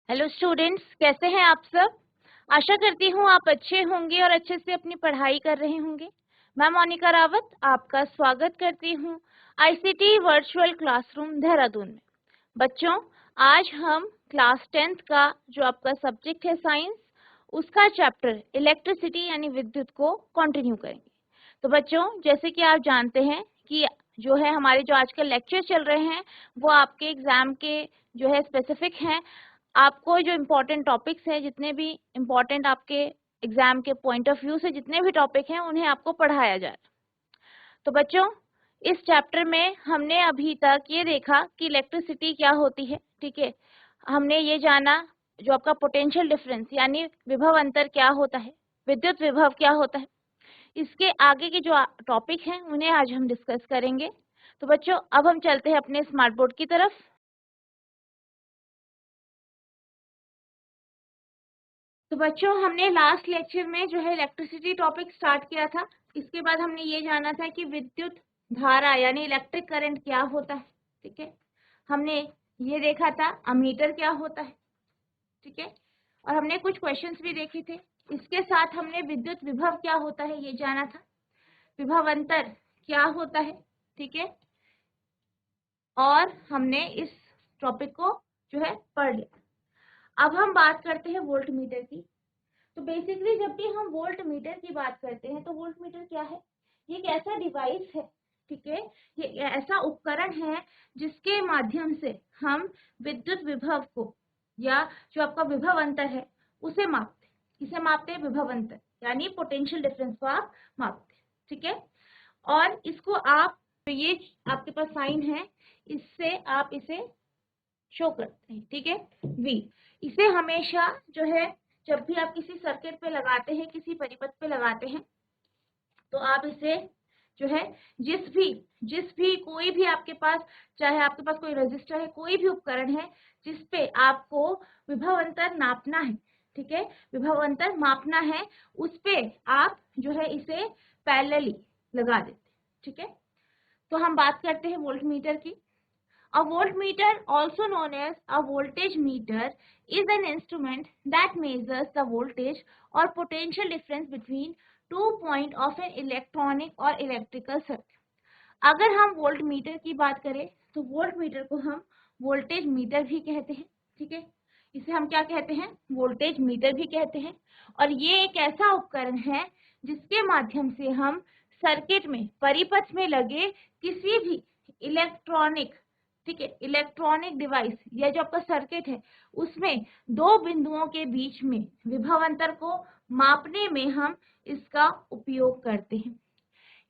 Hello students, कैसे हैं आप सब। आशा करती हूँ आप अच्छे होंगे और अच्छे से अपनी पढ़ाई कर रहे होंगे। मैं मोनिका रावत आपका स्वागत करती हूँ आईसीटी वर्चुअल क्लासरूम देहरादून में। बच्चों, आज हम क्लास 10th का जो आपका सब्जेक्ट है साइंस, उसका चैप्टर इलेक्ट्रिसिटी यानी विद्युत को कंटिन्यू करेंगे। तो बच्चों, जैसे कि आप जानते हैं कि जो है हमारे जो आजकल लेक्चर चल रहे हैं वो आपके एग्जाम के जो है स्पेसिफिक हैं। आपको जो इम्पोर्टेंट टॉपिक्स हैं, जितने भी इम्पोर्टेंट आपके एग्जाम के पॉइंट ऑफ व्यू से जितने भी टॉपिक हैं उन्हें आपको पढ़ाया जा रहा है। तो बच्चों, इस चैप्टर में हमने अभी तक ये देखा कि इलेक्ट्रिसिटी क्या होती है। ठीक है, हमने ये जाना जो आपका पोटेंशियल डिफरेंस यानी विभव अंतर क्या होता है, विद्युत विभव क्या होता है। इसके आगे के जो टॉपिक हैं उन्हें आज हम डिस्कस करेंगे। तो बच्चों, अब हम चलते हैं अपने स्मार्ट बोर्ड की तरफ। तो बच्चों, हमने लास्ट लेक्चर में जो है इलेक्ट्रिसिटी टॉपिक स्टार्ट किया था। इसके बाद हमने ये जाना था कि विद्युत धारा यानी इलेक्ट्रिक करंट क्या होता है। ठीक है, हमने ये देखा था अमीटर क्या होता है। ठीक है, और हमने कुछ क्वेश्चंस भी देखे थे। इसके साथ हमने विद्युत विभव क्या होता है ये जाना था, विभव अंतर क्या होता है। ठीक है, और हमने इस टॉपिक को जो है पढ़ लिया। अब हम बात करते हैं वोल्ट मीटर की। तो बेसिकली जब भी हम वोल्ट मीटर की बात करते हैं तो वोल्ट मीटर क्या है, ये एक ऐसा डिवाइस है। ठीक है, ये ऐसा उपकरण है जिसके माध्यम से हम विद्युत विभव को या जो आपका विभव अंतर है उसे मापते हैं। इसे मापते हैं विभव अंतर यानी पोटेंशियल डिफरेंस को आप मापते हैं। ठीक है, और इसको आप, तो ये आपके पास साइन है, इससे आप इसे शो करते हैं। ठीक है, V इसे हमेशा जो है जब भी आप किसी सर्किट पे लगाते हैं, किसी परिपथ पे लगाते हैं, तो आप इसे जो है जिस भी कोई भी आपके पास, चाहे आपके पास कोई रजिस्टर है, कोई भी उपकरण है जिस पे आपको विभव अंतर नापना है, ठीक है, विभव अंतर मापना है, उस पे आप जो है इसे पैरेलली लगा देते हैं। ठीक है, तो हम बात करते हैं वोल्ट मीटर की। A voltmeter, also known as a voltage meter, is an instrument that measures the voltage or potential difference between 2 points of an electronic or electrical circuit. अगर हम वोल्ट मीटर की बात करें तो वोल्ट मीटर को हम voltage metre भी कहते हैं। ठीक है, इसे हम क्या कहते हैं, वोल्टेज मीटर भी कहते हैं। और ये एक ऐसा उपकरण है जिसके माध्यम से हम सर्किट में, परिपथ में लगे किसी भी इलेक्ट्रॉनिक, ठीक है, इलेक्ट्रॉनिक डिवाइस या जो आपका सर्किट है उसमें दो बिंदुओं के बीच में विभव अंतर को मापने में हम इसका उपयोग करते हैं।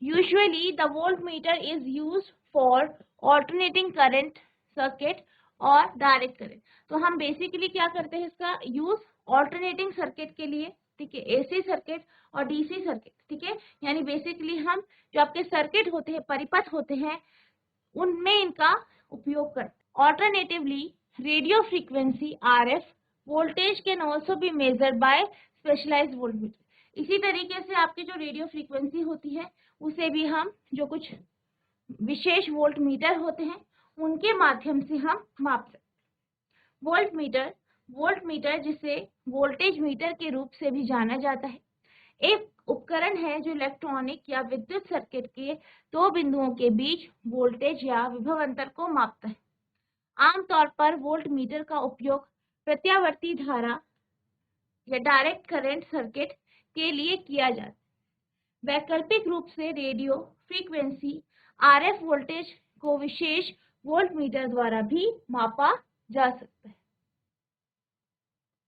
Usually the voltmeter is used for alternating current circuit और डायरेक्ट करंट। तो हम बेसिकली क्या करते हैं, इसका यूज ऑल्टरनेटिंग सर्किट के लिए, ठीक है, एसी सर्किट और डीसी सर्किट। ठीक है, यानी बेसिकली हम जो आपके सर्किट होते हैं, परिपथ होते हैं, उनमें इनका उपयोग करते हैं। Alternatively radio frequency RF voltage can also be measured by specialised voltmeter. इसी तरीके से आपकी जो रेडियो फ्रीक्वेंसी होती है उसे भी हम, जो कुछ विशेष वोल्ट मीटर होते हैं उनके माध्यम से हम माप सकते हैं। वोल्ट मीटर जिसे वोल्टेज मीटर के रूप से भी जाना जाता है, एक उपकरण है जो इलेक्ट्रॉनिक या विद्युत सर्किट के दो बिंदुओं के बीच वोल्टेज या विभव अंतर को मापता है। आमतौर पर वोल्ट मीटर का उपयोग प्रत्यावर्ती धारा या डायरेक्ट करंट सर्किट के लिए किया जाता है। वैकल्पिक रूप से रेडियो फ्रीक्वेंसी आरएफ वोल्टेज को विशेष वोल्ट मीटर द्वारा भी मापा जा सकता है।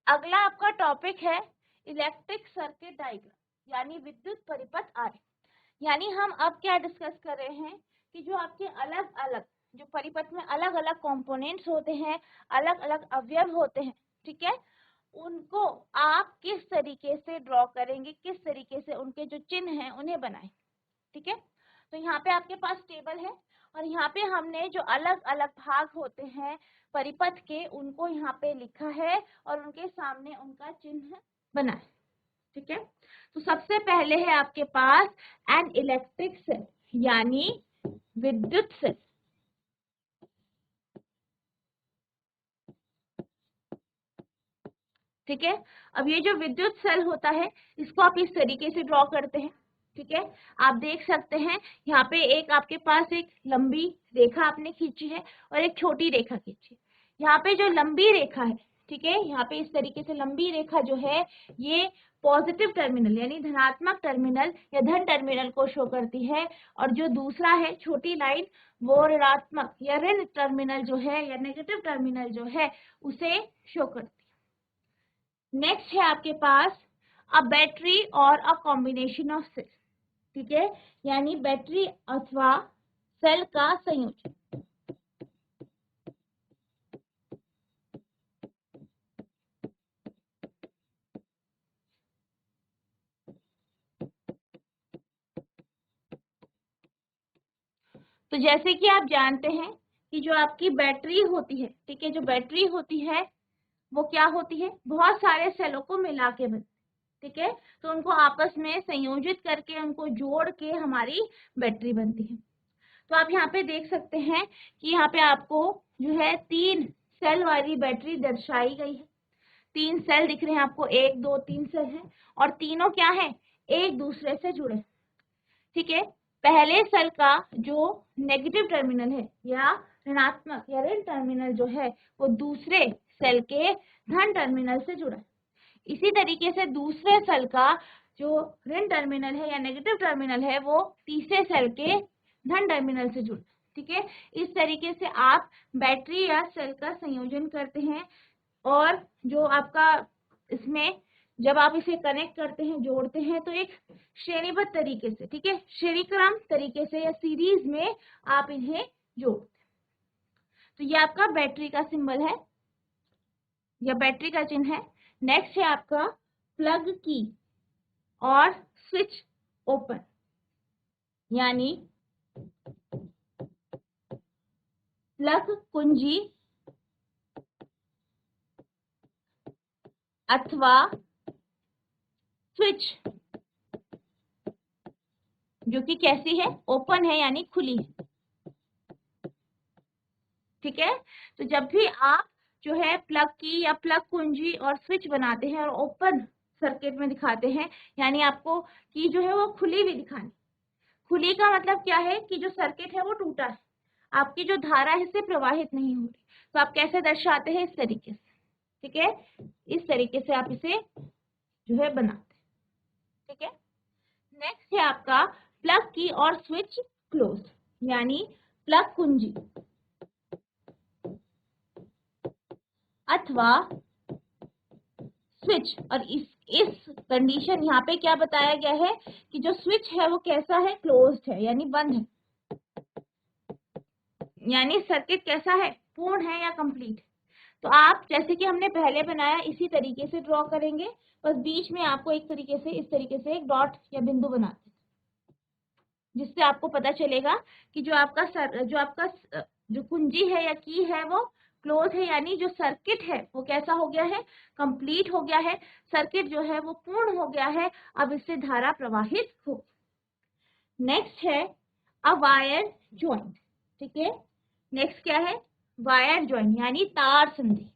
अगला आपका टॉपिक है इलेक्ट्रिक सर्किट डायग्राम यानी विद्युत परिपथ आरेख। यानी हम अब क्या डिस्कस कर रहे हैं कि जो आपके अलग अलग जो परिपथ में अलग अलग कंपोनेंट्स होते हैं, अलग अलग अवयव होते हैं, ठीक है, उनको आप किस तरीके से ड्रॉ करेंगे, किस तरीके से उनके जो चिन्ह हैं उन्हें बनाएं। ठीक है, तो यहाँ पे आपके पास टेबल है और यहाँ पे हमने जो अलग अलग भाग होते हैं परिपथ के उनको यहाँ पे लिखा है और उनके सामने उनका चिन्ह बना है। ठीक है, तो सबसे पहले है आपके पास एन इलेक्ट्रिक सेल यानी विद्युत सेल। ठीक है। अब ये जो विद्युत सेल होता है इसको आप इस तरीके से ड्रॉ करते हैं। ठीक है, आप देख सकते हैं यहाँ पे एक आपके पास एक लंबी रेखा आपने खींची है और एक छोटी रेखा खींची। यहाँ पे जो लंबी रेखा है, ठीक है, यहाँ पे इस तरीके से लंबी रेखा जो है ये पॉजिटिव टर्मिनल यानी धनात्मक टर्मिनल या धन टर्मिनल को शो करती है, और जो दूसरा है छोटी लाइन वो ऋणात्मक या ऋण टर्मिनल जो है या नेगेटिव टर्मिनल जो है उसे शो करती है। नेक्स्ट है आपके पास अ बैटरी और अ कॉम्बिनेशन ऑफ सेल। ठीक है, यानी बैटरी अथवा सेल का संयोजन। तो जैसे कि आप जानते हैं कि जो आपकी बैटरी होती है, ठीक है, जो बैटरी होती है वो क्या होती है, बहुत सारे सेलों को मिला के बनती है। ठीक है, तो उनको आपस में संयोजित करके उनको जोड़ के हमारी बैटरी बनती है। तो आप यहाँ पे देख सकते हैं कि यहाँ पे आपको जो है 3 सेल वाली बैटरी दर्शाई गई है। 3 सेल दिख रहे हैं आपको, 1 2 3 सेल हैं और तीनों क्या है, एक दूसरे से जुड़े। ठीक है, पहले सेल का जो नेगेटिव टर्मिनल है या ऋणात्मक या ऋण टर्मिनल जो है वो दूसरे सेल के धन टर्मिनल से जुड़ा है। इसी तरीके से दूसरे सेल का जो ऋण टर्मिनल है या नेगेटिव टर्मिनल है वो तीसरे सेल के धन टर्मिनल से जुड़ा। ठीक है, इस तरीके से आप बैटरी या सेल का संयोजन करते हैं, और जो आपका इसमें जब आप इसे कनेक्ट करते हैं, जोड़ते हैं, तो एक श्रेणीबद्ध तरीके से, ठीक है, श्रेणीक्रम तरीके से या सीरीज में आप इन्हें जोड़ते हैं। तो ये आपका बैटरी का सिंबल है या बैटरी का चिन्ह है। नेक्स्ट है आपका प्लग की और स्विच ओपन, यानी प्लग कुंजी अथवा स्विच जो कि कैसी है, ओपन है यानी खुली है। ठीक है, तो जब भी आप जो है प्लग की या प्लग कुंजी और स्विच बनाते हैं और ओपन सर्किट में दिखाते हैं, यानी आपको की जो है वो खुली हुई दिखानी। खुली का मतलब क्या है कि जो सर्किट है वो टूटा है, आपकी जो धारा है इससे प्रवाहित नहीं हो रही। तो आप कैसे दर्शाते हैं, इस तरीके से। ठीक है, इस तरीके से आप इसे जो है बनाते हैं। ठीक है, नेक्स्ट है आपका प्लग की और स्विच क्लोज, यानी प्लग कुंजी अथवा स्विच। और इस कंडीशन यहाँ पे क्या बताया गया है कि जो स्विच है वो कैसा है, क्लोज्ड है यानी बंद है, यानी सर्किट कैसा है, पूर्ण है या कंप्लीट। तो आप जैसे कि हमने पहले बनाया इसी तरीके से ड्रॉ करेंगे, बस बीच में आपको एक तरीके से इस तरीके से एक डॉट या बिंदु बनाते हैं, जिससे आपको पता चलेगा कि जो आपका जो कुंजी है या की है वो क्लोज है, यानी जो सर्किट है वो कैसा हो गया है, कंप्लीट हो गया है, सर्किट जो है वो पूर्ण हो गया है, अब इससे धारा प्रवाहित हो। नेक्स्ट है अ वायर जॉइंट। ठीक है, नेक्स्ट क्या है, वायर जॉइंट यानी तार संधि।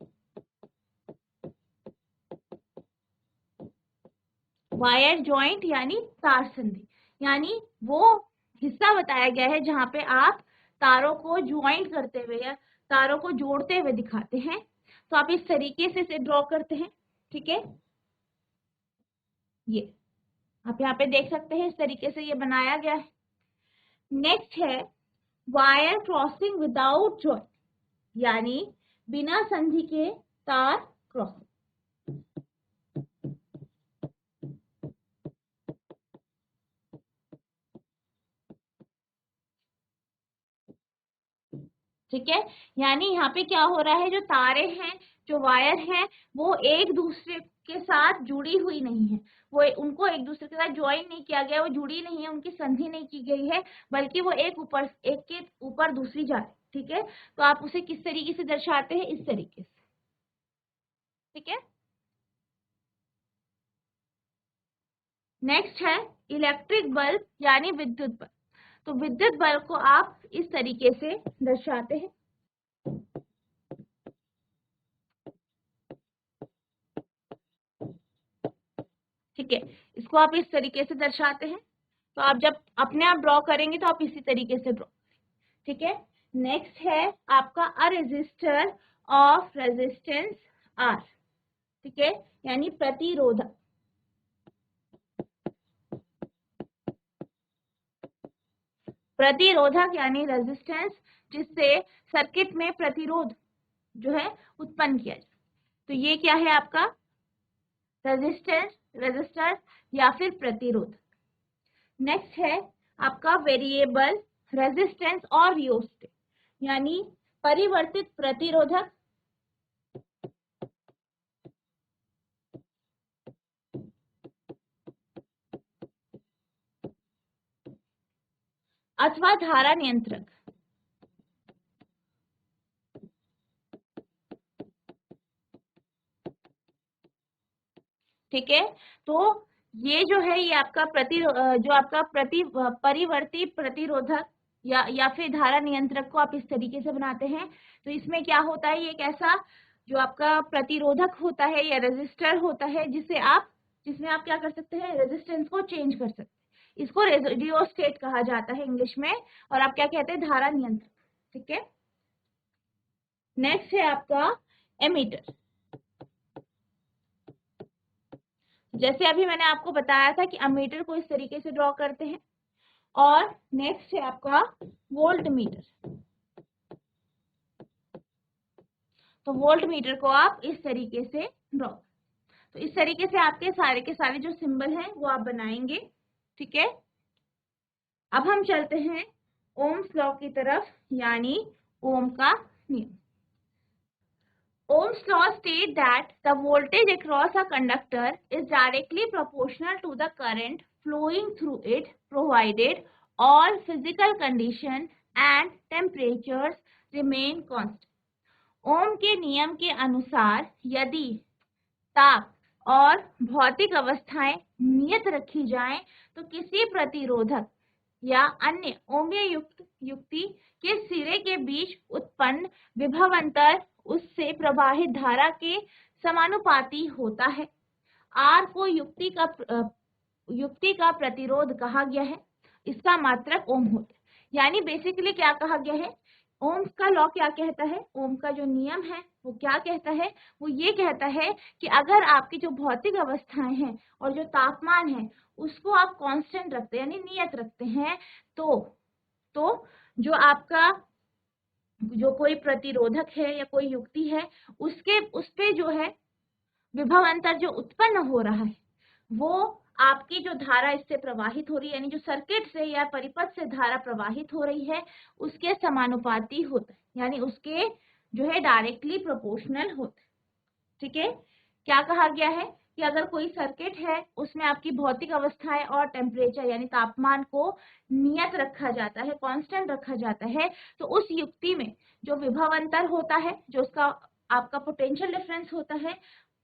वायर जॉइंट यानी तार संधि, यानी वो हिस्सा बताया गया है जहां पे आप तारों को ज्वाइंट करते हुए या तारों को जोड़ते हुए दिखाते हैं। तो आप इस तरीके से इसे ड्रॉ करते हैं। ठीक है, ये आप यहाँ पे देख सकते हैं, इस तरीके से ये बनाया गया है। नेक्स्ट है वायर क्रॉसिंग विदाउट जॉइंट, यानी बिना संधि के तार क्रॉसिंग। ठीक है, यानी यहाँ पे क्या हो रहा है, जो तारे हैं, जो वायर हैं, वो एक दूसरे के साथ जुड़ी हुई नहीं है, वो उनको एक दूसरे के साथ ज्वाइन नहीं किया गया, वो जुड़ी नहीं है, उनकी संधि नहीं की गई है, बल्कि वो एक के ऊपर दूसरी जा रही। ठीक है, तो आप उसे किस तरीके से दर्शाते हैं, इस तरीके से। ठीक है, नेक्स्ट है इलेक्ट्रिक बल्ब यानी विद्युत बल्ब। तो विद्युत बल्ब को आप इस तरीके से दर्शाते हैं। ठीक है, इसको आप इस तरीके से दर्शाते हैं। तो आप जब अपने आप ड्रॉ करेंगे तो आप इसी तरीके से ड्रॉ, ठीक है। नेक्स्ट है आपका अ रेजिस्टर ऑफ रेजिस्टेंस आर, ठीक है, यानी प्रतिरोधक। प्रतिरोधक यानी रेजिस्टेंस, जिससे सर्किट में प्रतिरोध जो है उत्पन्न किया जाए। तो ये क्या है आपका रेजिस्टेंस, रेजिस्टर या फिर प्रतिरोध। नेक्स्ट है आपका वेरिएबल रेजिस्टेंस और रियोस्टेट, यानी परिवर्तित प्रतिरोधक अथवा धारा नियंत्रक। ठीक है, तो ये जो है ये आपका जो आपका परिवर्ती प्रतिरोधक या फिर धारा नियंत्रक को आप इस तरीके से बनाते हैं। तो इसमें क्या होता है, ये एक ऐसा जो आपका प्रतिरोधक होता है या रेजिस्टर होता है जिसमें आप क्या कर सकते हैं, रेजिस्टेंस को चेंज कर सकते हैं। इसको रियोस्टेट कहा जाता है इंग्लिश में, और आप क्या कहते हैं, धारा नियंत्रक। ठीक है, नेक्स्ट है आपका एमीटर। जैसे अभी मैंने आपको बताया था कि अमीटर को इस तरीके से ड्रॉ करते हैं। और नेक्स्ट है आपका वोल्ट मीटर। तो वोल्ट मीटर को आप इस तरीके से ड्रॉ, तो इस तरीके से आपके सारे के सारे जो सिंबल हैं वो आप बनाएंगे। ठीक है, अब हम चलते हैं ओम्स लॉ की तरफ, यानी ओम का नियम। Ohm's law states that the voltage across a conductor is directly proportional to the current flowing through it, provided all physical conditions and temperatures remain constant. ओम के नियम के अनुसार यदि ताप और भौतिक अवस्थाएं नियत रखी जाएं तो किसी प्रतिरोधक या अन्य ओमीय युक्ति के सिरे के बीच उत्पन्न विभव अंतर उससे प्रवाहित धारा के समानुपाती होता है। आर को युक्ति का प्रतिरोध कहा गया है, इसका मात्रक ओम होता है। यानी बेसिकली क्या कहा गया है, ओम का लॉ क्या कहता है, ओम का जो नियम है वो क्या कहता है, वो ये कहता है कि अगर आपकी जो भौतिक अवस्थाएं हैं और जो तापमान है उसको आप कांस्टेंट रखते हैं, यानी नियत रखते हैं, तो जो आपका जो कोई प्रतिरोधक है या कोई युक्ति है उस पे जो है विभव अंतर जो उत्पन्न हो रहा है वो आपकी जो धारा इससे प्रवाहित हो रही है, यानी जो सर्किट से या परिपथ से धारा प्रवाहित हो रही है उसके समानुपाती होता है, यानी उसके जो है डायरेक्टली प्रोपोर्शनल होता है। ठीक है, क्या कहा गया है कि अगर कोई सर्किट है उसमें आपकी भौतिक अवस्थाएं और टेम्परेचर यानी तापमान को नियत रखा जाता है, कांस्टेंट रखा जाता है, तो उस युक्ति में जो विभव अंतर होता है, जो उसका आपका पोटेंशियल डिफरेंस होता है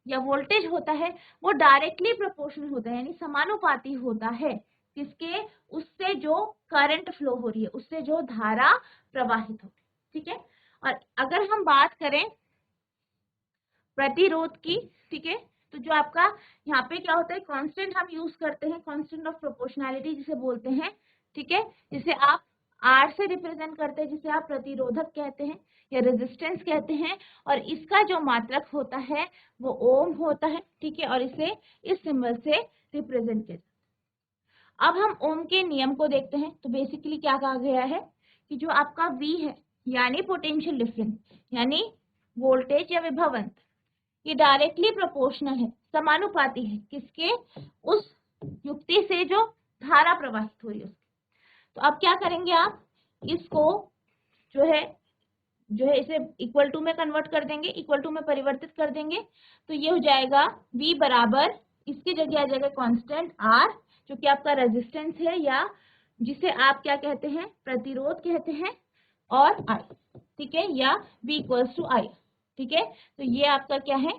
या वोल्टेज होता है, वो डायरेक्टली प्रोपोर्शनल होता है, यानी समानुपाती होता है किसके, उससे जो करंट फ्लो हो रही है, उससे जो धारा प्रवाहित हो रही है। ठीक है, और अगर हम बात करें प्रतिरोध की, ठीक है, तो जो आपका यहाँ पे क्या होता है, कांस्टेंट हम यूज करते हैं, कांस्टेंट ऑफ प्रोपोर्शनैलिटी जिसे बोलते हैं। ठीक है, जिसे आप आर से रिप्रेजेंट करते हैं, जिसे आप प्रतिरोधक कहते हैं या रेजिस्टेंस कहते हैं, और इसका जो मात्रक होता है वो ओम होता है। ठीक है, और इसे इस सिंबल से रिप्रेजेंट किया जाता है। अब हम ओम के नियम को देखते हैं। तो बेसिकली क्या कहा गया है कि जो आपका V है यानी पोटेंशियल डिफरेंस, यानी वोल्टेज या विभव अंतर, ये डायरेक्टली प्रोपोर्शनल है, समानुपाती है किसके, उस युक्ति से जो धारा प्रवाहित हो रही है उसके। तो अब क्या करेंगे आप, इसको जो है इसे इक्वल टू में कन्वर्ट कर देंगे, इक्वल टू में परिवर्तित कर देंगे। तो ये हो जाएगा V बराबर, इसकी जगह आ जाएगा कांस्टेंट R जो कि आपका रेजिस्टेंस है या जिसे आप क्या कहते हैं, प्रतिरोध कहते हैं, और I। ठीक है, या V इक्वल्स टू I। ठीक है, तो ये आपका क्या है,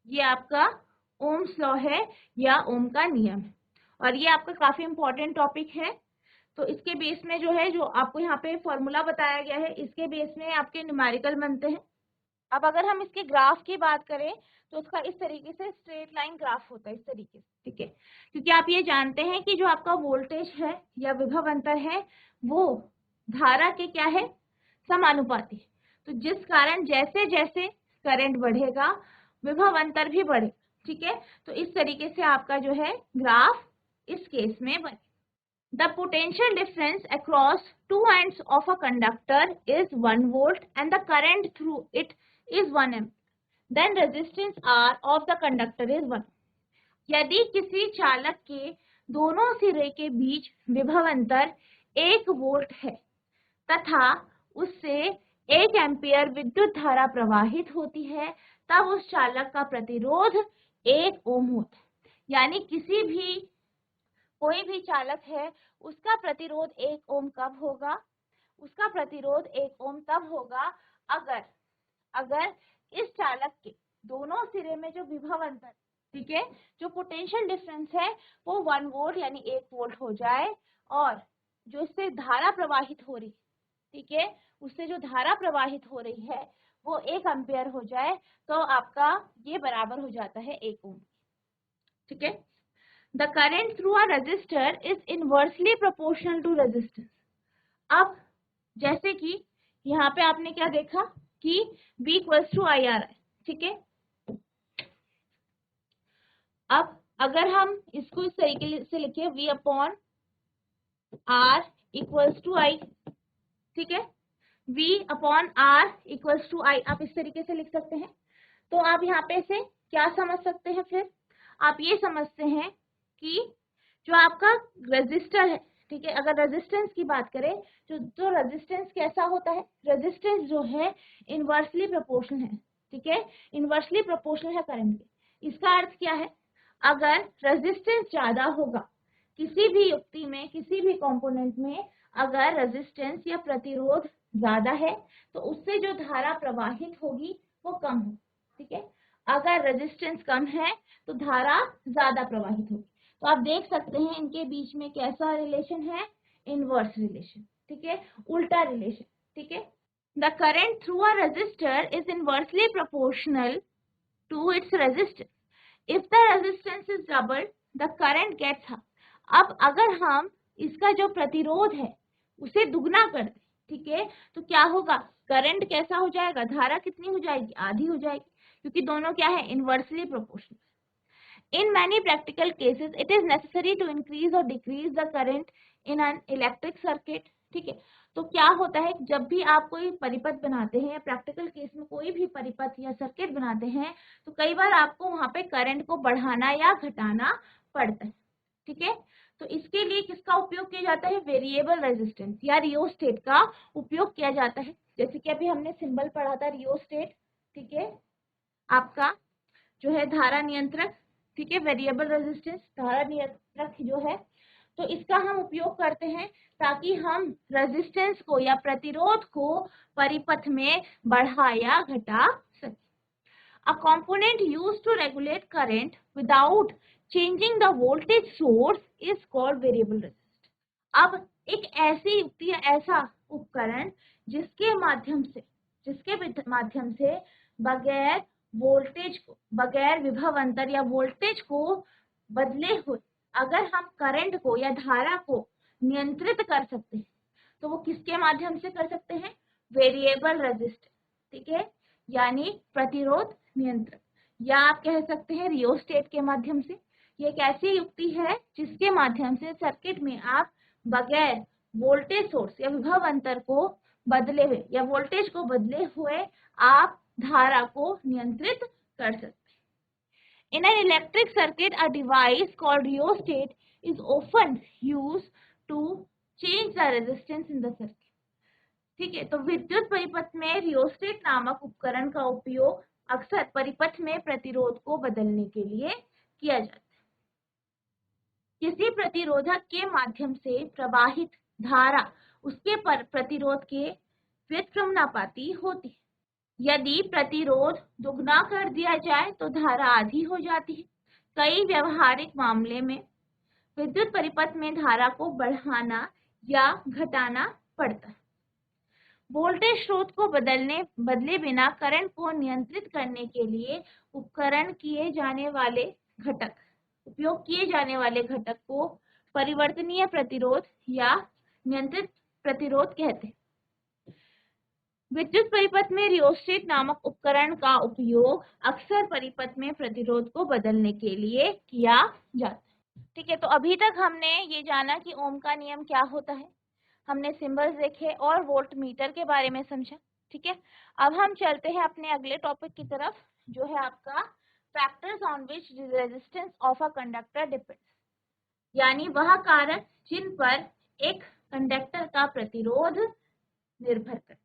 ये आपका ओम्स लॉ है या ओम का नियम है, और ये आपका काफी इंपॉर्टेंट टॉपिक है। तो इसके बेस में जो है, जो आपको यहाँ पे फॉर्मूला बताया गया है, इसके बेस में आपके न्यूमेरिकल बनते हैं। अब अगर हम इसके ग्राफ की बात करें तो उसका इस तरीके से स्ट्रेट लाइन ग्राफ होता है, इस तरीके से, ठीक है। क्योंकि आप ये जानते हैं कि जो आपका वोल्टेज है या विभव अंतर है वो धारा के क्या है, समानुपाती है। तो जिस कारण जैसे जैसे करंट बढ़ेगा विभव अंतर भी बढ़े, ठीक है। तो इस तरीके से आपका जो है ग्राफ इस केस में बने। The potential difference across two ends of a conductor is 1 volt and the current through it is 1 amp. Then resistance R of the conductor is 1. यदि किसी चालक के दोनों सिरे के बीच विभव अंतर 1 वोल्ट है तथा उससे 1 एम्पियर विद्युत धारा प्रवाहित होती है, तब उस चालक का प्रतिरोध 1 ओम होता है। यानी कोई भी चालक है उसका प्रतिरोध 1 ओम कब होगा, उसका प्रतिरोध 1 ओम तब होगा अगर इस चालक के दोनों सिरे में जो विभव अंतर, ठीक है, जो पोटेंशियल डिफरेंस है वो 1 वोल्ट यानी 1 वोल्ट हो जाए और जो इससे धारा प्रवाहित हो रही, ठीक है, उससे जो धारा प्रवाहित हो रही है वो 1 एम्पियर हो जाए, तो आपका ये बराबर हो जाता है 1 ओम, ठीक है। The current through a resistor is inversely proportional to resistance. अब जैसे कि यहाँ पे आपने क्या देखा कि V equals to IR है, ठीक है। अब अगर हम इसको इस तरीके से लिखे V upon R equals to I, ठीक है, V upon R equals to I आप इस तरीके से लिख सकते हैं। तो आप यहाँ पे से क्या समझ सकते हैं, फिर आप ये समझते हैं कि जो आपका रेजिस्टर है, ठीक है, अगर रेजिस्टेंस की बात करें तो रेजिस्टेंस कैसा होता है, रेजिस्टेंस जो है इनवर्सली प्रोपोर्शनल है, ठीक है, इनवर्सली प्रोपोर्शनल है करंट के। इसका अर्थ क्या है, अगर रेजिस्टेंस ज्यादा होगा किसी भी युक्ति में, किसी भी कंपोनेंट में अगर रेजिस्टेंस या प्रतिरोध ज्यादा है तो उससे जो धारा प्रवाहित होगी वो कम होगी, ठीक है। अगर रेजिस्टेंस कम है तो धारा ज्यादा प्रवाहित होगी। तो आप देख सकते हैं इनके बीच में कैसा रिलेशन है, इनवर्स रिलेशन, ठीक है, उल्टा रिलेशन, ठीक है। The current through a resistor is inversely proportional to its resistance. If the resistance is double the current gets half. अब अगर हम इसका जो प्रतिरोध है उसे दुगना कर दें, ठीक है, तो क्या होगा, करंट कैसा हो जाएगा, धारा कितनी हो जाएगी, आधी हो जाएगी, क्योंकि दोनों क्या है, inversely proportional. In many practical cases, it is necessary to increase or decrease the current in an electric circuit, ठीक है। तो क्या होता है, जब भी आप कोई परिपथ बनाते हैं, प्रैक्टिकल केस में कोई भी परिपथ या सर्किट बनाते हैं, तो कई बार आपको वहां पे करंट को बढ़ाना या घटाना पड़ता है, ठीक है। तो इसके लिए किसका उपयोग किया जाता है, वेरिएबल रेजिस्टेंस या रियोस्टेट का उपयोग किया जाता है। जैसे कि अभी हमने सिंबल पढ़ा था रियोस्टेट, ठीक है, आपका जो है धारा नियंत्रक, ठीक है, वेरिएबल रेजिस्टेंस धारा नियंत्रक जो है, तो इसका हम उपयोग करते हैं ताकि हम रेजिस्टेंस को या प्रतिरोध को परिपथ में बढ़ा या घटा सके। A component used to regulate current without changing the voltage source is called variable resistor. अब एक ऐसी युक्ति, ऐसा उपकरण जिसके माध्यम से बगैर वोल्टेज को, बगैर विभव अंतर या वोल्टेज को बदले हुए अगर हम करंट को या धारा को नियंत्रित कर सकते हैं, तो वो किसके माध्यम से कर सकते हैं, वेरिएबल रेजिस्टर, ठीक है, यानी प्रतिरोध नियंत्रक, या आप कह सकते हैं रियोस्टेट के माध्यम से। ये एक ऐसी युक्ति है जिसके माध्यम से सर्किट में आप बगैर वोल्टेज सोर्स या विभव अंतर को बदले हुए या वोल्टेज को बदले हुए आप धारा को नियंत्रित कर सकते हैं। In an electric circuit, a device called rheostat is often used to change the resistance in the circuit. ठीक है, तो विद्युत परिपथ में रियोस्टेट नामक उपकरण का उपयोग अक्सर परिपथ में प्रतिरोध को बदलने के लिए किया जाता है। किसी प्रतिरोधक के माध्यम से प्रवाहित धारा उसके प्रतिरोध के व्युत्क्रमानुपाती होती है। यदि प्रतिरोध दुगना कर दिया जाए तो धारा आधी हो जाती है। कई व्यवहारिक मामले में विद्युत परिपथ में धारा को बढ़ाना या घटाना पड़ता है। वोल्टेज स्रोत को बदले बिना करंट को नियंत्रित करने के लिए उपयोग किए जाने वाले घटक को परिवर्तनीय प्रतिरोध या नियंत्रित प्रतिरोध कहते हैं। विद्युत परिपथ में रियोस्टेट नामक उपकरण का उपयोग अक्सर परिपथ में प्रतिरोध को बदलने के लिए किया जाता है। ठीक है, तो अभी तक हमने ये जाना कि ओम का नियम क्या होता है, हमने सिंबल्स देखे और वोल्ट मीटर के बारे में समझा। ठीक है, अब हम चलते हैं अपने अगले टॉपिक की तरफ, जो है आपका factors on which resistance of a conductor depends, यानी वह कारक जिन पर एक कंडक्टर का प्रतिरोध निर्भर करता है।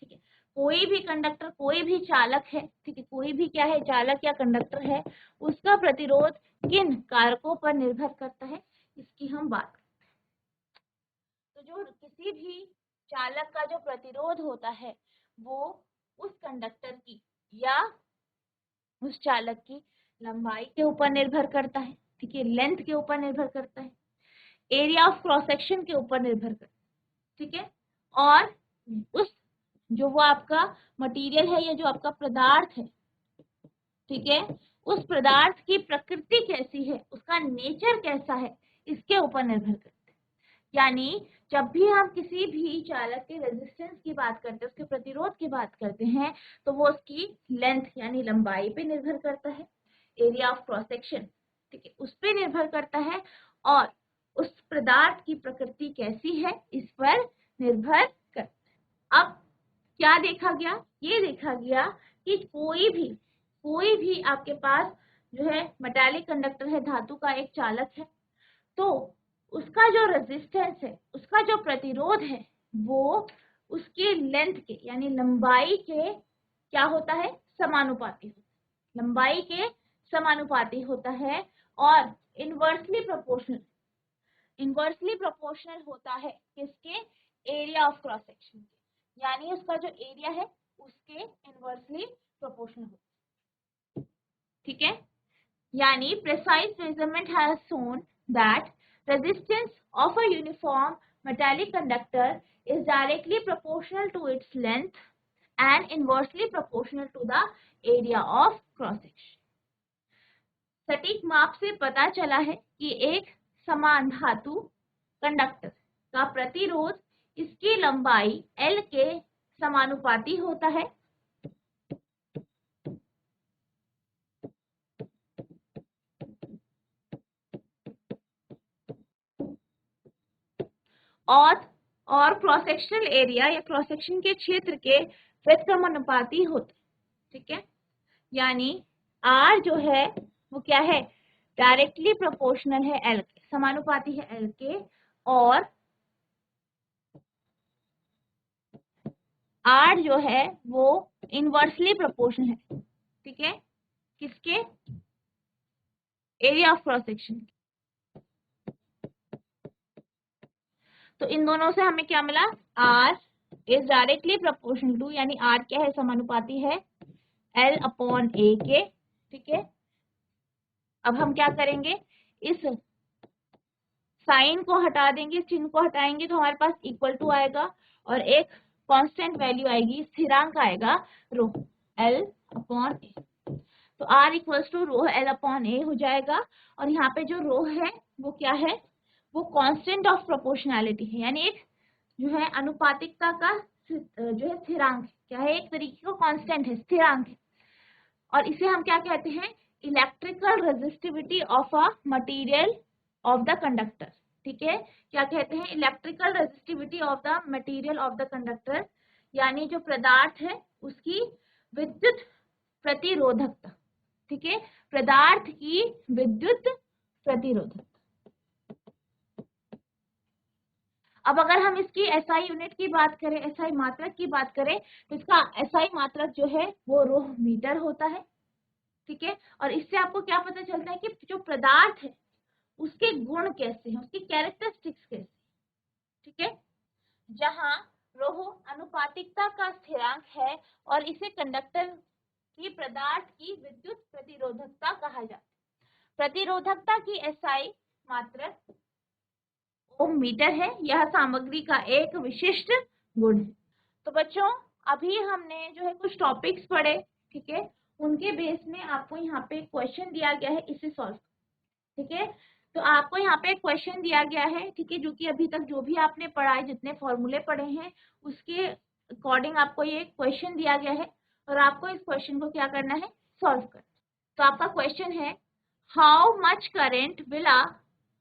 ठीक है, कोई भी कंडक्टर, कोई भी चालक है, ठीक है, कोई भी क्या है, चालक या कंडक्टर है, उसका प्रतिरोध किन कारकों पर निर्भर करता है, इसकी हम बात करते हैं। तो जो किसी भी चालक का जो प्रतिरोध होता है वो उस कंडक्टर की या उस चालक की लंबाई के ऊपर निर्भर करता है। ठीक है, लेंथ के ऊपर निर्भर करता है, एरिया ऑफ क्रॉस सेक्शन के ऊपर निर्भर करता है। ठीक है, और उस जो वो आपका मटेरियल है या जो आपका पदार्थ है, ठीक है, उस पदार्थ की प्रकृति कैसी है, उसका नेचर कैसा है, इसके ऊपर निर्भर करते हैं। यानी जब भी हम किसी भी चालक के रेजिस्टेंस की बात करते हैं, उसके प्रतिरोध की बात करते हैं, तो वो उसकी लेंथ यानी लंबाई पे निर्भर करता है, एरिया ऑफ क्रॉस सेक्शन, ठीक है, उस पे निर्भर करता है, और उस पदार्थ की प्रकृति कैसी है इस पर निर्भर करता है। अब क्या देखा गया, ये देखा गया कि कोई भी आपके पास जो है मेटालिक कंडक्टर है, धातु का एक चालक है, तो उसका जो रेजिस्टेंस है, उसका जो प्रतिरोध है, वो उसकी लेंथ के यानी लंबाई के क्या होता है, समानुपाती होता है, लंबाई के समानुपाती होता है, और इनवर्सली प्रोपोर्शनल होता है किसके, एरिया ऑफ क्रॉस सेक्शन के, यानी उसका जो एरिया है उसके इनवर्सली प्रोपोर्शनल होता है। ठीक है, यानी precise measurement has shown that resistance of a uniform metallic conductor is directly proportional to its length and inversely proportional to the area of cross section. सटीक माप से पता चला है कि एक समान धातु कंडक्टर का प्रतिरोध इसकी लंबाई L के समानुपाती होता है, और क्रॉस सेक्शनल एरिया या क्रॉस सेक्शन के क्षेत्र के व्युत्क्रमानुपाती होते। ठीक है, यानी R जो है वो क्या है, डायरेक्टली प्रोपोर्शनल है L के, समानुपाती है L के, और R जो है वो इनवर्सली प्रोपोर्शनल है, ठीक है, किसके, एरिया ऑफ क्रॉस सेक्शन। तो इन दोनों से हमें क्या मिला, R is directly proportional to, यानी R क्या है, समानुपाती है L अपॉन A के। ठीक है, अब हम क्या करेंगे, इस साइन को हटा देंगे, चिन्ह को हटाएंगे, तो हमारे पास इक्वल टू आएगा, और एक कांस्टेंट वैल्यू आएगी, स्थिरांक आएगा रो L अपॉन A। तो R equals to rho L upon A हो जाएगा, और यहाँ पे जो रो है वो क्या है, वो कांस्टेंट ऑफ प्रोपोर्शनैलिटी है, यानी एक जो है अनुपातिकता का जो है स्थिरांक, क्या है, एक तरीके का कांस्टेंट है, स्थिरांक है, और इसे हम क्या कहते हैं, electrical resistivity of a material of the conductor. ठीक है, क्या कहते हैं, electrical resistivity of the material of the conductor, यानी जो पदार्थ है उसकी विद्युत प्रतिरोधकता। ठीक है, पदार्थ की विद्युत प्रतिरोधकता। अब अगर हम इसकी एसआई यूनिट की बात करें, एसआई मात्रक की बात करें, तो इसका एसआई मात्रक जो है वो रोह मीटर होता है। ठीक है, और इससे आपको क्या पता चलता है कि जो पदार्थ है उसके गुण कैसे हैं, उसकी कैरेक्टरिस्टिक्स कैसे। ठीक है, जहां रोह अनुपातिकता का स्थिरांक है, और इसे कंडक्टर की पदार्थ की विद्युत प्रतिरोधकता कहा जाता है। प्रतिरोधकता की एसआई मात्रक ओम मीटर है, यह सामग्री का एक विशिष्ट गुण है। तो बच्चों अभी हमने जो है कुछ टॉपिक्स पढ़े, ठीक है, उनके बेस में आपको यहाँ पे क्वेश्चन दिया गया है, इसे सॉल्व, ठीक है। तो आपको यहाँ पे क्वेश्चन दिया गया है, ठीक है, जो कि अभी तक जो भी आपने पढ़ा है, जितने फॉर्मूले पढ़े हैं उसके अकॉर्डिंग आपको ये क्वेश्चन दिया गया है और आपको इस क्वेश्चन को क्या करना है, सॉल्व करना। तो आपका क्वेश्चन है, how much current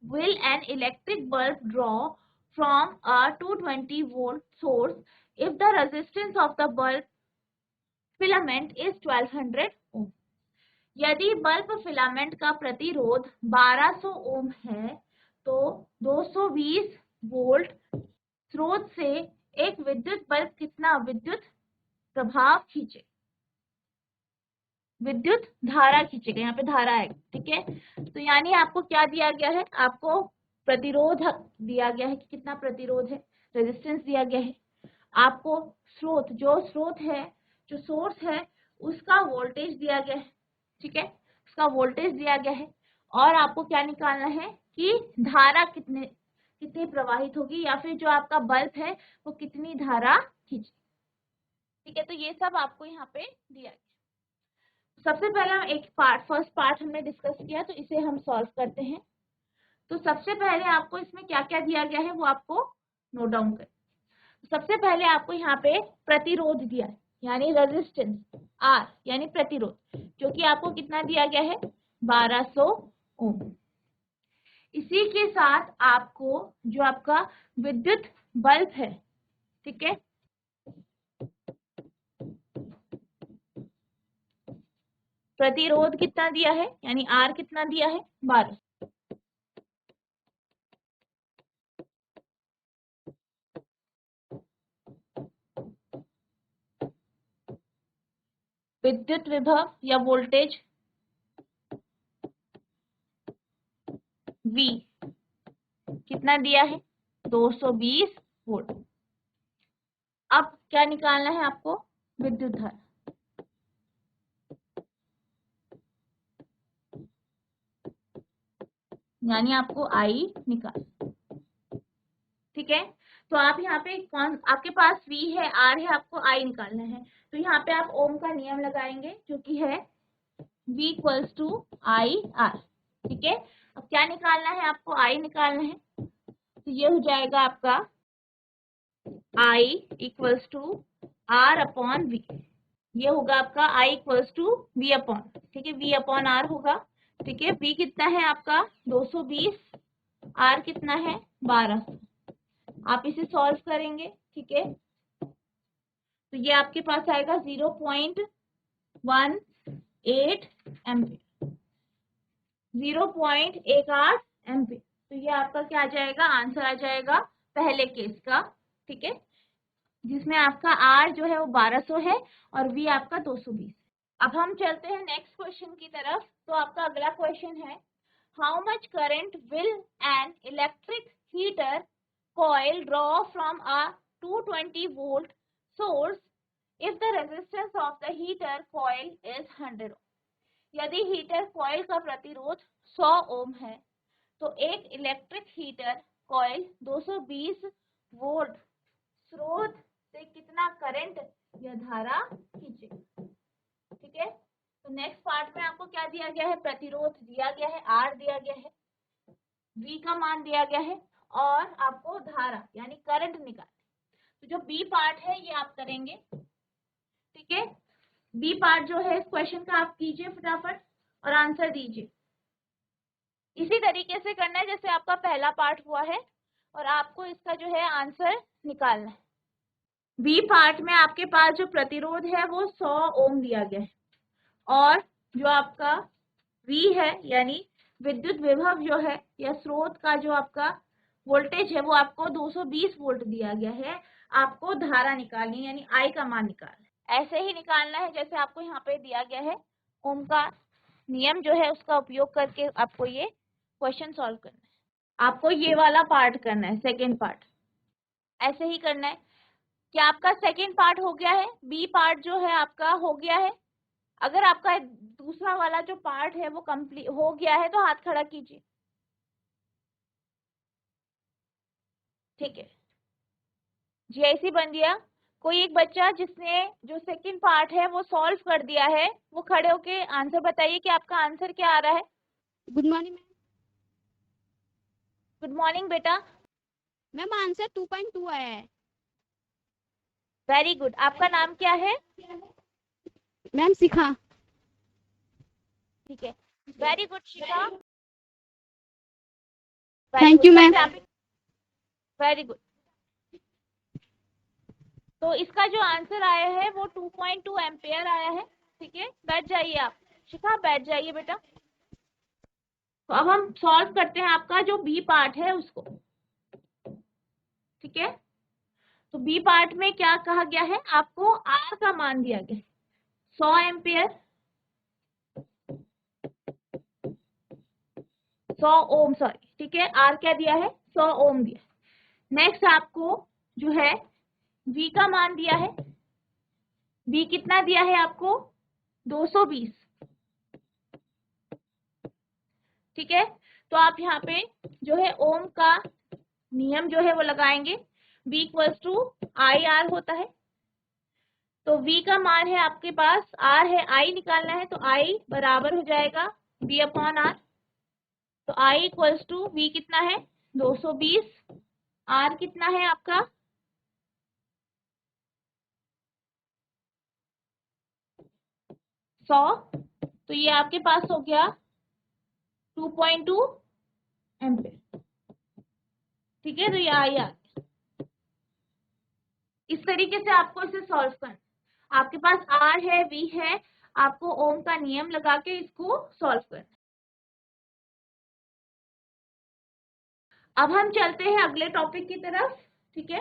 will an electric bulb draw from a 220 volt source if the resistance of the bulb filament is 1200 ohm? यदि बल्ब फिलामेंट का प्रतिरोध 1200 ओम है तो 220 वोल्ट स्रोत से एक विद्युत बल्ब कितना विद्युत प्रभाव खींचे, विद्युत धारा खींचेगा, यहाँ पे धारा है, ठीक है। तो यानी आपको क्या दिया गया है, आपको प्रतिरोध दिया गया है कि कितना प्रतिरोध है, रेजिस्टेंस दिया गया है, आपको स्रोत, जो स्रोत है, जो सोर्स है, उसका वोल्टेज दिया गया है, ठीक है, उसका वोल्टेज दिया गया है, और आपको क्या निकालना है कि धारा कितनी प्रवाहित होगी, या फिर जो आपका बल्ब है वो कितनी धारा खींचे, ठीक है। तो ये सब आपको यहाँ पे दिया गया। सबसे पहले हम एक फर्स्ट पार्ट हमने डिस्कस किया, तो इसे हम सॉल्व करते हैं। तो सबसे पहले आपको इसमें क्या क्या दिया गया है वो आपको नोट डाउन करें। सबसे पहले आपको यहाँ पे प्रतिरोध दिया है, यानी रेजिस्टेंस आर, यानी प्रतिरोध, जो कि आपको कितना दिया गया है, 1200 ओम। इसी के साथ आपको जो आपका विद्युत बल्ब है, ठीक है, प्रतिरोध कितना दिया है, यानी आर कितना दिया है, 1200। विद्युत विभव या वोल्टेज V कितना दिया है, 220 वोल्ट। अब क्या निकालना है आपको, विद्युत धारा, यानी आपको I निकाल, ठीक है। तो आप यहाँ पे कौन, आपके पास V है, R है, आपको I निकालना है, तो यहाँ पे आप ओम का नियम लगाएंगे जो कि है V equals to I R, ठीक है। अब क्या निकालना है, आपको I निकालना है, तो ये हो जाएगा आपका I equals to R upon V, ये होगा आपका I equals to V upon, ठीक है, V अपॉन R होगा, ठीक है। V कितना है आपका 220, R कितना है 1200, आप इसे सॉल्व करेंगे, ठीक है। तो ये आपके पास आएगा 0.18 एम्पियर, 0.18 एम्पियर। तो ये आपका क्या आ जाएगा, आंसर आ जाएगा पहले केस का, ठीक है, जिसमें आपका R जो है वो 1200 है और V आपका 220। अब हम चलते हैं नेक्स्ट क्वेश्चन की तरफ। तो आपका अगला क्वेश्चन है, how much current will an electric heater coil draw from a 220 volt source if the resistance of the heater coil is 100 ohm? यदि हीटर कॉइल का प्रतिरोध 100 ओम है तो एक इलेक्ट्रिक हीटर कॉइल 220 वोल्ट स्रोत से कितना करंट या धारा खींचेगा, ठीक है। तो नेक्स्ट पार्ट में आपको क्या दिया गया है, प्रतिरोध दिया गया है, आर दिया गया है, V का मान दिया गया है, और आपको धारा यानी करंट निकालना। तो जो बी पार्ट है ये आप करेंगे, ठीक है। बी पार्ट जो है इस क्वेश्चन का आप कीजिए फटाफट और आंसर दीजिए। इसी तरीके से करना है जैसे आपका पहला पार्ट हुआ है, और आपको इसका जो है आंसर निकालना है। बी पार्ट में आपके पास जो प्रतिरोध है वो 100 ओम दिया गया है, और जो आपका V है यानी विद्युत विभव जो है या स्रोत का जो आपका वोल्टेज है वो आपको 220 वोल्ट दिया गया है। आपको धारा निकालनी यानी I का मान निकालना है, ऐसे ही निकालना है जैसे आपको यहाँ पे दिया गया है। ओम का नियम जो है उसका उपयोग करके आपको ये क्वेश्चन सॉल्व करना है। आपको ये वाला पार्ट करना है, सेकेंड पार्ट ऐसे ही करना है। क्या आपका सेकेंड पार्ट हो गया है, बी पार्ट जो है आपका हो गया है? अगर आपका दूसरा वाला जो पार्ट है वो कंप्लीट हो गया है तो हाथ खड़ा कीजिए, ठीक है। जी ऐसी बन गया कोई एक बच्चा जिसने जो सेकंड पार्ट है वो सॉल्व कर दिया है, वो खड़े होके आंसर बताइए कि आपका आंसर क्या आ रहा है। Good morning ma'am. Good morning बेटा। मैम आंसर 2.2 आया है। Very good. आपका नाम क्या है? मैम शिखा। ठीक है, very good Shikha, very thank good. You ma'am. सबसे आप वेरी गुड। तो इसका जो आंसर आया है वो 2.2 एम्पेयर आया है। ठीक है, बैठ जाइए आप। शिखा बैठ जाइए बेटा। तो अब हम सॉल्व करते हैं आपका जो बी पार्ट है उसको। ठीक है, तो बी पार्ट में क्या कहा गया है, आपको आर का मान दिया गया है 100 एम्पेयर, 100 ओम, सॉरी। ठीक है, आर क्या दिया है, 100 ओम दिया है। नेक्स्ट आपको जो है वी का मान दिया है। वी कितना दिया है आपको, 220। ठीक है, तो आप यहाँ पे जो है ओम का नियम जो है वो लगाएंगे। V equals to I R होता है। तो V का मान है आपके पास, R है, I निकालना है, तो I बराबर हो जाएगा V अपॉन आर। तो I इक्वल्स टू V कितना है, 220, R कितना है आपका 100। तो ये आपके पास हो गया 2.2 एम्पेयर। ठीक है, तो ये आई आ गया। इस तरीके से आपको इसे सॉल्व करना। आपके पास R है, V है, आपको ओम का नियम लगा के इसको सॉल्व करना। अब हम चलते हैं अगले टॉपिक की तरफ। ठीक है,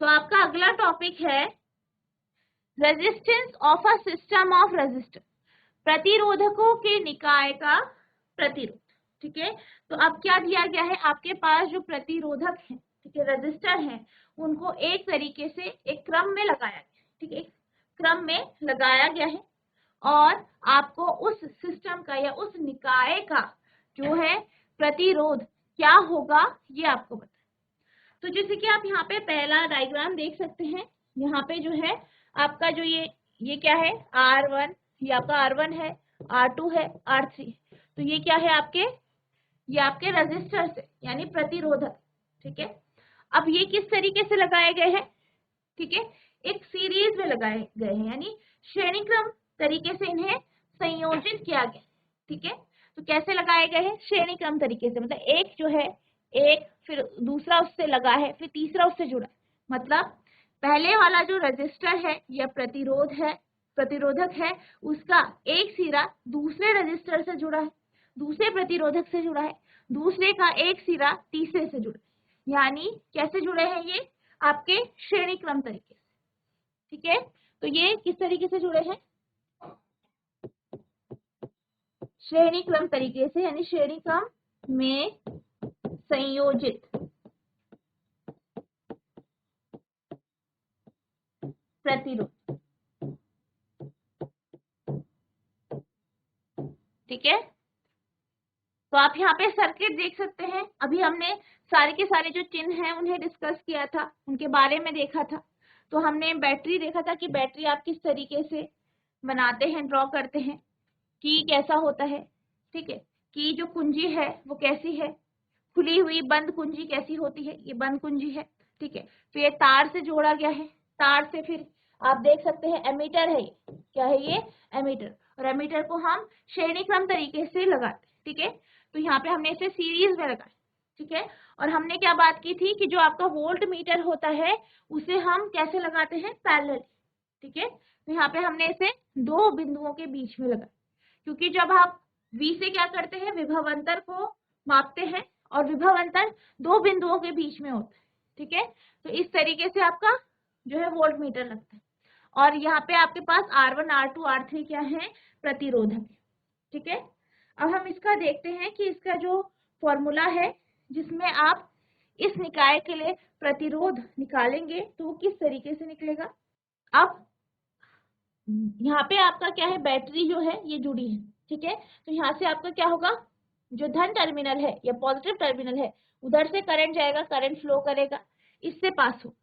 तो आपका अगला टॉपिक है resistance of a system of resistor, प्रतिरोधकों के निकाय का प्रतिरोध। ठीक है, तो अब क्या दिया गया है, आपके पास जो प्रतिरोधक है, ठीक है, रेजिस्टर है, उनको एक तरीके से एक क्रम में लगाया गया। ठीक है, एक क्रम में लगाया गया है और आपको उस सिस्टम का या उस निकाय का जो है प्रतिरोध क्या होगा ये आपको पता है। तो जैसे कि आप यहाँ पे पहला डायग्राम देख सकते हैं, यहाँ पे जो है आपका जो ये क्या है, R1, ये आपका R1 है, R2 है, R3। तो ये क्या है आपके, ये आपके रेजिस्टर से यानी प्रतिरोधक। ठीक है, अब ये किस तरीके से लगाए गए हैं, ठीक है, एक सीरीज में लगाए गए हैं, यानी श्रेणी क्रम तरीके से इन्हें संयोजित किया गया। ठीक है, तो कैसे लगाए गए हैं, श्रेणी क्रम तरीके से, मतलब एक जो है, एक फिर दूसरा उससे लगा है, फिर तीसरा उससे जुड़ा है। मतलब पहले वाला जो रजिस्टर है या प्रतिरोध है, प्रतिरोधक है, उसका एक सिरा दूसरे रजिस्टर से जुड़ा है, दूसरे प्रतिरोधक से जुड़ा है, दूसरे का एक सिरा तीसरे से जुड़ा है। यानी कैसे जुड़े हैं ये, आपके श्रेणी क्रम तरीके से। ठीक है, तो ये किस तरीके से जुड़े हैं, श्रेणी क्रम तरीके से, यानी श्रेणी क्रम में संयोजित प्रतिरोध। ठीक है, तो आप यहाँ पे सर्किट देख सकते हैं। अभी हमने सारे के सारे जो चिन्ह हैं उन्हें डिस्कस किया था, उनके बारे में देखा था। तो हमने बैटरी देखा था कि बैटरी आप किस तरीके से बनाते हैं, ड्रॉ करते हैं, की कैसा होता है। ठीक है, की जो कुंजी है वो कैसी है, खुली हुई बंद कुंजी कैसी होती है, ये बंद कुंजी है। ठीक है, फिर ये तार से जोड़ा गया है, तार से फिर आप देख सकते हैं एमीटर है, ये क्या है, ये एमीटर। और एमीटर को हम श्रेणी क्रम तरीके से लगाते हैं। ठीक है, तो यहाँ पे हमने इसे सीरीज में लगाया। ठीक है, और हमने क्या बात की थी कि जो आपका वोल्ट मीटर होता है उसे हम कैसे लगाते हैं, पैरेलल। ठीक है, तो यहाँ पे हमने इसे दो बिंदुओं के बीच में लगाया, क्योंकि जब आप V से क्या करते हैं, विभव अंतर को मापते हैं, और विभव अंतर दो बिंदुओं के बीच में होता है। ठीक है, तो इस तरीके से आपका जो है वोल्ट मीटर लगता है। और यहाँ पे आपके पास R1, R2, R3 क्या है, प्रतिरोधक है। ठीक है, अब हम इसका देखते हैं कि इसका जो फॉर्मूला है जिसमें आप इस निकाय के लिए प्रतिरोध निकालेंगे तो वो किस तरीके से निकलेगा। अब यहाँ पे आपका क्या है, बैटरी जो है ये जुड़ी है। ठीक है, तो यहाँ से आपका क्या होगा, जो धन टर्मिनल है या पॉजिटिव टर्मिनल है, उधर से करंट जाएगा, करंट फ्लो करेगा, इससे पास हो।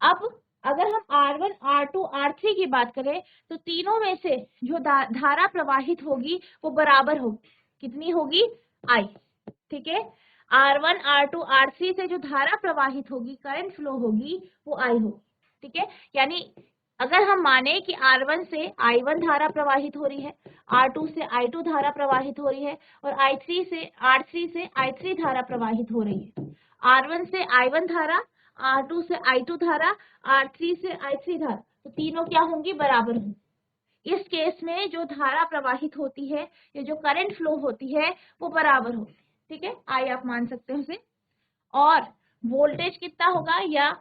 अब अगर हम R1, R2, R3 की बात करें तो तीनों में से जो धारा प्रवाहित होगी वो बराबर होगी। कितनी होगी? I। ठीक है, R1, R2, R3 से जो धारा प्रवाहित होगी, करंट फ्लो होगी, वो I होगी। ठीक है, यानी अगर हम माने कि R1 से I1 धारा प्रवाहित हो रही है, R2 से I2 धारा प्रवाहित हो रही है और R3 से I3 धारा प्रवाहित हो रही है। R1 से I1 धारा, R2 से I2 धारा, R3 से I3 धारा, तो तीनों क्या होंगी? बराबर होंगी। इस केस में जो धारा प्रवाहित होती है या जो करंट फ्लो होती है वो बराबर होती है। ठीक है, आई आप मान सकते हैं उसे। और वोल्टेज कितना होगा, या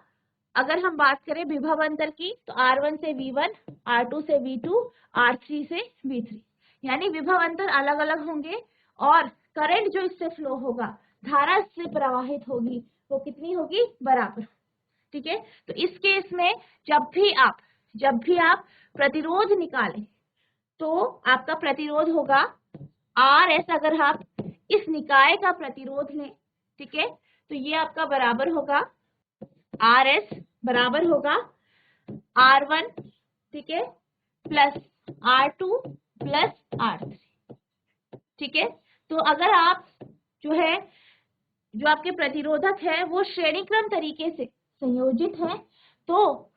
अगर हम बात करें विभव अंतर की तो R1 से V1, R2 से V2, R3 से V3, यानी विभव अंतर अलग अलग होंगे और करंट जो इससे फ्लो होगा, धारा इससे प्रवाहित होगी, वो कितनी होगी? बराबर। ठीक है, तो इस केस में जब भी आप प्रतिरोध निकालें तो आपका प्रतिरोध होगा RS। अगर आप इस निकाय का प्रतिरोध लें, ठीक है, तो ये आपका बराबर होगा RS बराबर होगा R1, ठीक है, प्लस R2 प्लस R3। ठीक है, तो अगर आप जो आपके प्रतिरोधक है वो श्रेणी क्रम तरीके से संयोजित है, तो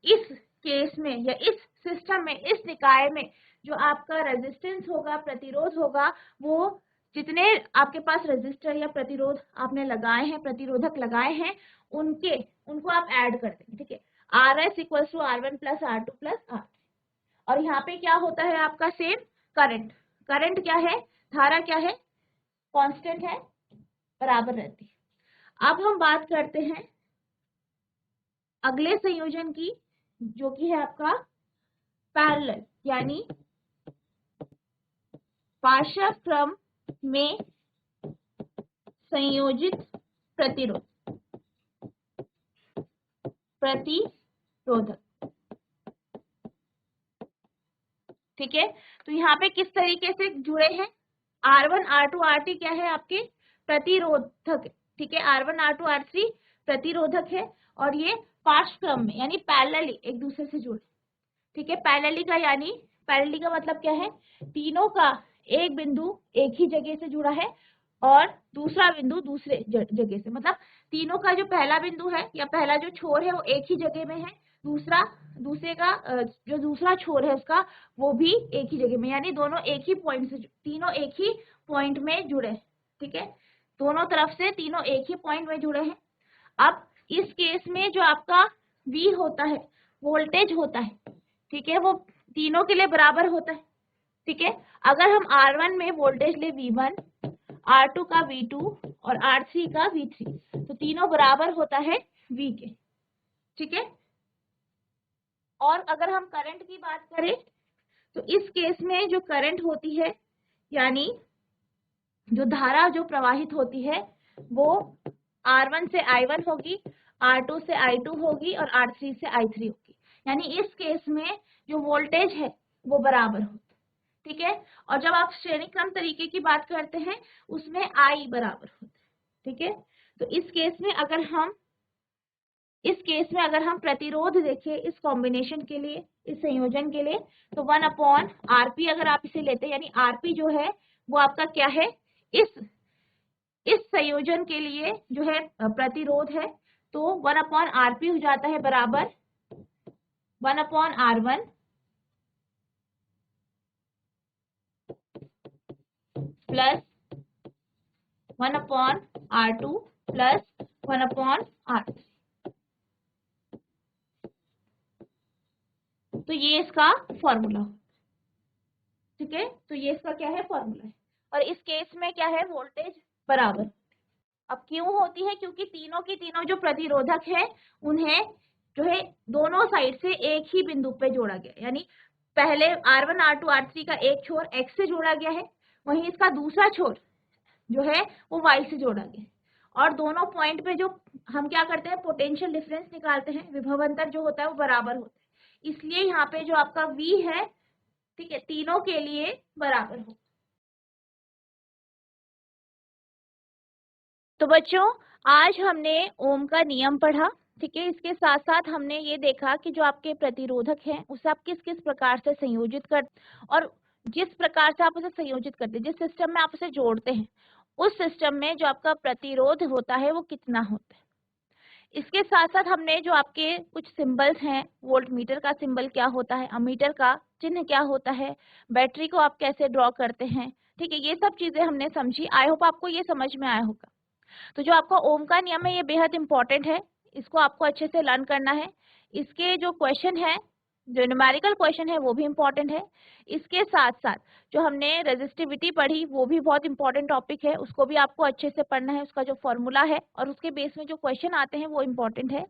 इस केस में या इस सिस्टम में, इस निकाय में जो आपका रेजिस्टेंस होगा, प्रतिरोध होगा, वो जितने आपके पास रेजिस्टर या प्रतिरोध आपने लगाए हैं, प्रतिरोधक लगाए हैं, उनको आप ऐड कर देंगे। ठीक है, RS equal to R1 plus R2 plus R3। और यहाँ पे क्या होता है आपका? सेम करंट क्या है, धारा क्या है? कांस्टेंट है, बराबर रहती है। अब हम बात करते हैं अगले संयोजन की, जो कि है आपका पैरेलल, यानी पार्श्व क्रम में संयोजित प्रतिरोधक। ठीक है, तो यहाँ पे किस तरीके से जुड़े हैं? R1, R2, R3 क्या है? आपके प्रतिरोधक। ठीक है, R1, R2, R3 प्रतिरोधक है और ये पार्श्व क्रम में यानी पैरेलली एक दूसरे से जुड़े। ठीक है, पैरेलली का मतलब क्या है? तीनों का एक बिंदु एक ही जगह से जुड़ा है और दूसरा बिंदु दूसरे जगह से, मतलब तीनों का जो पहला बिंदु है या पहला जो छोर है वो एक ही जगह में है, दूसरे का जो दूसरा छोर है उसका वो भी एक ही जगह में, यानी दोनों एक ही पॉइंट से, तीनों एक ही पॉइंट में जुड़े हैं। ठीक है, दोनों तरफ से तीनों एक ही पॉइंट में जुड़े हैं। अब इस केस में जो आपका V होता है, वोल्टेज होता है, ठीक है, वो तीनों के लिए बराबर होता है। ठीक है, अगर हम R1 में वोल्टेज ले V1, R2 का V2 और R3 का V3, तो तीनों बराबर होता है V के। ठीक है, और अगर हम करंट की बात करें तो इस केस में जो करंट होती है, यानी जो धारा जो प्रवाहित होती है, वो R1 से I1 होगी, R2 से I2 होगी और R3 से I3 होगी। यानी इस केस में जो वोल्टेज है वो बराबर होता है। ठीक है, और जब आप श्रेणी क्रम तरीके की बात करते हैं उसमें I बराबर होता है। ठीक है, तो इस केस में अगर हम प्रतिरोध देखें इस कॉम्बिनेशन के लिए, इस संयोजन के लिए, तो 1/RP अगर आप इसे लेते हैं, यानी RP जो है वो आपका क्या है? इस संयोजन के लिए जो है प्रतिरोध है, तो 1/RP हो जाता है बराबर 1/R1 plus 1/R2 plus 1/R3। तो ये इसका फॉर्मूला। ठीक है, तो ये इसका क्या है? फॉर्मूला है। और इस केस में क्या है? वोल्टेज बराबर। अब क्यों होती है? क्योंकि तीनों की तीनों जो प्रतिरोधक है उन्हें जो है दोनों साइड से एक ही बिंदु पे जोड़ा गया, यानी पहले R1, R2, R3 का एक छोर X से जोड़ा गया है, वहीं इसका दूसरा छोर जो है वो Y से जोड़ा गया है। और दोनों पॉइंट पे जो हम क्या करते हैं? पोटेंशियल डिफरेंस निकालते हैं, विभव अंतर जो होता है वो बराबर होता है। इसलिए यहाँ पे जो आपका V है, ठीक है, तीनों के लिए बराबर हो। तो बच्चों, आज हमने ओम का नियम पढ़ा। ठीक है। इसके साथ साथ हमने ये देखा कि जो आपके प्रतिरोधक हैं उसे आप किस किस प्रकार से संयोजित कर, और जिस प्रकार से आप उसे संयोजित करते हैं, जिस सिस्टम में आप उसे जोड़ते हैं, उस सिस्टम में जो आपका प्रतिरोध होता है वो कितना होता है। इसके साथ साथ हमने जो आपके कुछ सिंबल्स हैं, वोल्ट मीटर का सिंबल क्या होता है, अमीटर का चिन्ह क्या होता है, बैटरी को आप कैसे ड्रॉ करते हैं, ठीक है, ये सब चीजें हमने समझी। आई होप आपको ये समझ में आया होगा। तो जो आपका ओम का नियम है ये बेहद इंपॉर्टेंट है, इसको आपको अच्छे से लर्न करना है। इसके जो क्वेश्चन है, जो न्यूमेरिकल क्वेश्चन है वो भी इंपॉर्टेंट है। इसके साथ साथ जो हमने रेजिस्टिविटी पढ़ी वो भी बहुत इंपॉर्टेंट टॉपिक है, उसको भी आपको अच्छे से पढ़ना है, उसका जो फॉर्मूला है और उसके बेस में जो क्वेश्चन आते हैं वो इंपॉर्टेंट है।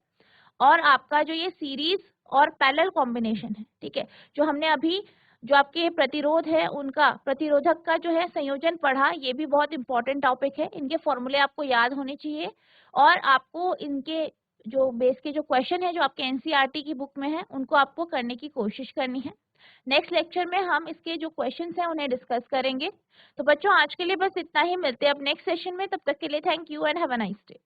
और आपका जो ये सीरीज और पैरेलल कॉम्बिनेशन है, ठीक है, जो हमने अभी जो आपके प्रतिरोध है उनका प्रतिरोधक का जो है संयोजन पढ़ा, ये भी बहुत इंपॉर्टेंट टॉपिक है। इनके फॉर्मूले आपको याद होने चाहिए और आपको इनके जो बेस के जो क्वेश्चन है जो आपके एनसीईआरटी की बुक में है उनको आपको करने की कोशिश करनी है। नेक्स्ट लेक्चर में हम इसके जो क्वेश्चंस हैं उन्हें डिस्कस करेंगे। तो बच्चों आज के लिए बस इतना ही, मिलते हैं अब नेक्स्ट सेशन में, तब तक के लिए thank you and have a nice day.